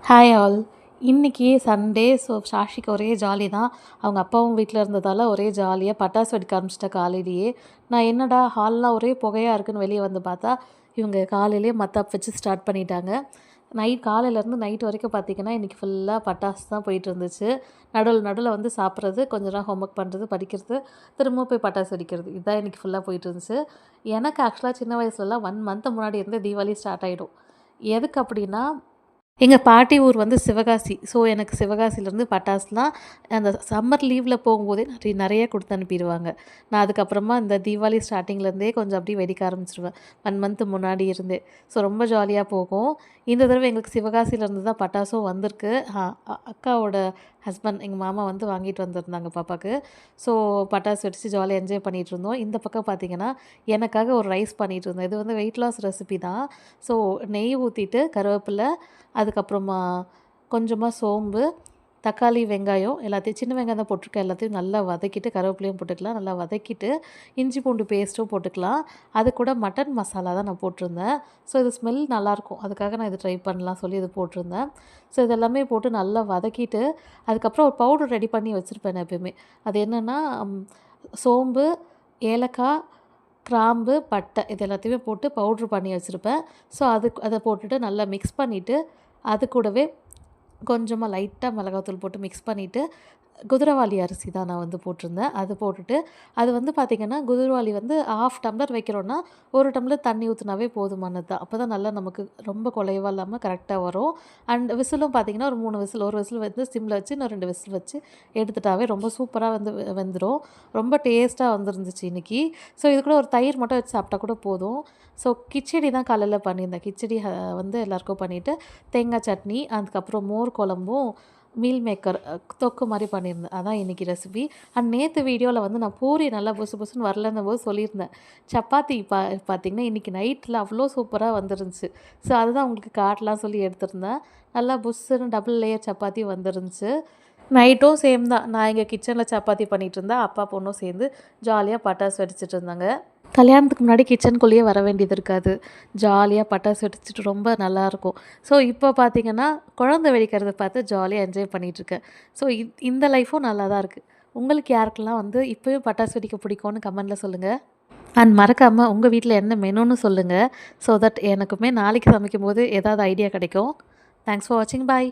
Hi all. இன்றைக்கி Sunday. So சாஷிக்கு ஒரே jolly தான். அவங்க அப்பாவும் வீட்டில் இருந்ததால் ஒரே ஜாலியாக பட்டாசு வெடிக்க ஆரம்பிச்சிட்டா காலையிலேயே. நான் என்னடா ஹால்லாம் ஒரே புகையாக இருக்குன்னு வெளியே வந்து பார்த்தா இவங்க காலையிலேயே மத்தாப் வச்சு ஸ்டார்ட் பண்ணிட்டாங்க. காலையிலேருந்து நைட் வரைக்கும் பார்த்திங்கன்னா இன்றைக்கி ஃபுல்லாக பட்டாசு தான் போயிட்டு இருந்துச்சு. நடுவில் வந்து சாப்பிட்றது, கொஞ்ச நேரம் ஹோம்ஒர்க் பண்ணுறது, படிக்கிறது, திரும்ப போய் பட்டாசு வெடிக்கிறது, இதுதான் இன்றைக்கி ஃபுல்லாக போயிட்டு இருந்துச்சு. எனக்கு ஆக்சுவலாக சின்ன வயசுலலாம் 1 மந்த் முன்னாடி இருந்தே தீபாவளி ஸ்டார்ட் ஆகிடும். எதுக்கு அப்படின்னா, எங்கள் பாட்டி ஊர் வந்து சிவகாசி. ஸோ எனக்கு சிவகாசிலேருந்து பட்டாசுலாம் அந்த சம்மர் லீவில் போகும்போதே நிறைய கொடுத்து அனுப்பிடுவாங்க. நான் அதுக்கப்புறமா இந்த தீபாவளி ஸ்டார்டிங்லேருந்தே கொஞ்சம் அப்படியே வெடிக்க ஆரம்பிச்சிருவேன், 1 மந்த் முன்னாடி இருந்தே. ஸோ ரொம்ப ஜாலியாக போகும். இந்த தடவை எங்களுக்கு சிவகாசியிலேருந்து தான் பட்டாசும் வந்திருக்கு. அக்காவோட ஹஸ்பண்ட், எங்கள் மாமா வந்து வாங்கிட்டு வந்திருந்தாங்க பாப்பாவுக்கு. ஸோ பட்டாசு வெடித்து ஜாலியாக என்ஜாய் பண்ணிகிட்டு இருந்தோம். இந்த பக்கம் பார்த்திங்கன்னா எனக்காக ஒரு ரைஸ் பண்ணிகிட்டு இருந்தோம். இது வந்து வெயிட் லாஸ் ரெசிபி தான். ஸோ நெய் ஊற்றிட்டு கருவேப்பிலை, அதுக்கப்புறமா கொஞ்சமாக சோம்பு, தக்காளி, வெங்காயம் எல்லாத்தையும், சின்ன வெங்காயம் தான் போட்டிருக்கேன், எல்லாத்தையும் நல்லா வதக்கிட்டு, கருவேப்பிலையும் போட்டுக்கலாம், நல்லா வதக்கிட்டு இஞ்சி பூண்டு பேஸ்ட்டும் போட்டுக்கலாம். அது கூட மட்டன் மசாலா தான் நான் போட்டிருந்தேன். ஸோ இது ஸ்மெல் நல்லாயிருக்கும், அதுக்காக நான் இது ட்ரை பண்ணலாம் சொல்லி இது போட்டிருந்தேன். ஸோ இதெல்லாமே போட்டு நல்லா வதக்கிட்டு அதுக்கப்புறம் ஒரு பவுடர் ரெடி பண்ணி வச்சுருப்பேன் நான் எப்பயுமே. அது என்னென்னா சோம்பு, ஏலக்காய், கிராம்பு, பட்டை இது எல்லாத்தையுமே போட்டு பவுட்ரு பண்ணி வச்சுருப்பேன். ஸோ அதை போட்டுட்டு நல்லா மிக்ஸ் பண்ணிவிட்டு அது கூடவே கொஞ்சமாக லைட்டாக மிளகாத்தூள் போட்டு மிக்ஸ் பண்ணிவிட்டு குதிரைவாலி அரிசி தான் நான் வந்து போட்டிருந்தேன். அது போட்டுட்டு அது வந்து பார்த்திங்கன்னா குதிரைவாலி வந்து 1/2 டம்ளர் வைக்கிறோன்னா 1 டம்ளர் தண்ணி ஊற்றினாவே போதுமானது தான். அப்போ தான் நல்லா நமக்கு ரொம்ப குலைவாக இல்லாமல் கரெக்டாக வரும். அண்ட் விசிலும் பார்த்திங்கன்னா ஒரு 3 விசில், ஒரு விசில் வந்து சிம்மில் வச்சு இன்னும் 2 விசில் வச்சு எடுத்துட்டாவே ரொம்ப சூப்பராக வந்து வெந்துடும். ரொம்ப டேஸ்ட்டாக வந்துருந்துச்சு இன்றைக்கி. ஸோ இது கூட ஒரு தயிர் மட்டும் வச்சு சாப்பிட்டா கூட போதும். ஸோ கிச்சடி தான் காலையில் பண்ணியிருந்தேன். கிச்சடி வந்து எல்லாேருக்கும் பண்ணிவிட்டு தேங்காய் சட்னி, அதுக்கப்புறம் மோர் குழம்பும், மீல் மேக்கர் தொக்கு மாதிரி பண்ணியிருந்தேன். அதான் இன்றைக்கி ரெசிபி. அண்ட் நேற்று வீடியோவில் வந்து நான் பூரி நல்லா புசு புசுன்னு வரலன்னும் போது சொல்லியிருந்தேன். சப்பாத்தி பார்த்திங்கன்னா இன்றைக்கி நைட்டில் அவ்வளோ சூப்பராக வந்துருந்துச்சு. ஸோ அதுதான் உங்களுக்கு காட்டலாம் சொல்லி எடுத்திருந்தேன். நல்லா புஷ்ஷுன்னு டபுள் லேயர் சப்பாத்தி வந்துருந்துச்சு. நைட்டும் சேம் தான். நான் எங்கள் கிச்சனில் சப்பாத்தி பண்ணிகிட்டு இருந்தேன், அப்பா பொண்ணும் சேர்ந்து ஜாலியாக பட்டாசு வெடிச்சிட்டு இருந்தாங்க. கல்யாணத்துக்கு முன்னாடி கிச்சனுக்குள்ளேயே வர வேண்டியது இருக்காது. ஜாலியாக பட்டாசு வெடிச்சிட்டு ரொம்ப நல்லாயிருக்கும். ஸோ இப்போ பார்த்திங்கன்னா குழந்தை வெடிக்கிறத பார்த்து ஜாலியாக என்ஜாய் பண்ணிகிட்ருக்கேன். ஸோ இந்த லைஃப்பும் நல்லா தான் இருக்குது. உங்களுக்கு யாருக்கெல்லாம் வந்து இப்போயும் பட்டாசு வெடிக்க பிடிக்கும்னு கமெண்ட்டில் சொல்லுங்கள். அண்ட் மறக்காமல் உங்கள் வீட்டில் என்ன மெனுன்னு சொல்லுங்கள். ஸோ தட் எனக்குமே நாளைக்கு சமைக்கும்போது ஏதாவது ஐடியா கிடைக்கும். தேங்க்ஸ் ஃபார் வாட்சிங். பாய்.